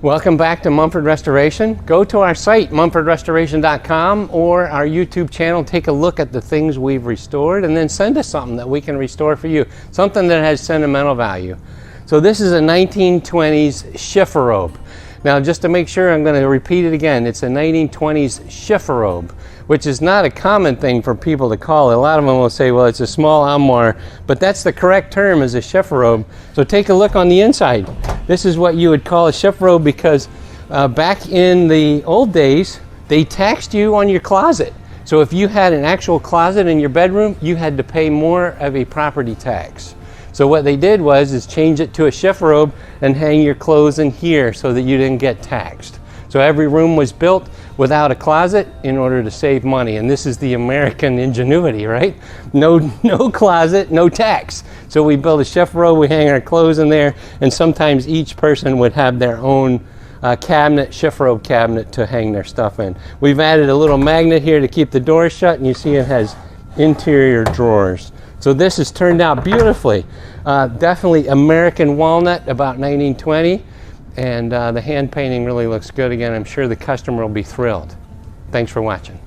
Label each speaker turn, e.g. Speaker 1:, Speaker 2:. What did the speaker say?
Speaker 1: Welcome back to Mumford Restoration. Go to our site, mumfordrestoration.com, or our YouTube channel. Take a look at the things we've restored, and then send us something that we can restore for you, something that has sentimental value. So this is a 1920s chifferobe. Now, just to make sure, I'm going to repeat it again. It's a 1920s chifferobe, which is not a common thing for people to call it. A lot of them will say, well, it's a small armoire, but that's the correct term, is a chifferobe. So take a look on the inside. This is what you would call a chifferobe, because back in the old days, they taxed you on your closet. So if you had an actual closet in your bedroom, you had to pay more of a property tax. So what they did is change it to a chifferobe and hang your clothes in here so that you didn't get taxed. So every room was built without a closet in order to save money. And this is the American ingenuity, right? No closet, no tax. So we built a chifferobe, we hang our clothes in there, and sometimes each person would have their own cabinet, chifferobe cabinet, to hang their stuff in. We've added a little magnet here to keep the door shut, and you see it has interior drawers. So this has turned out beautifully. Definitely American walnut, about 1920. And the hand painting really looks good. Again, I'm sure the customer will be thrilled. Thanks for watching.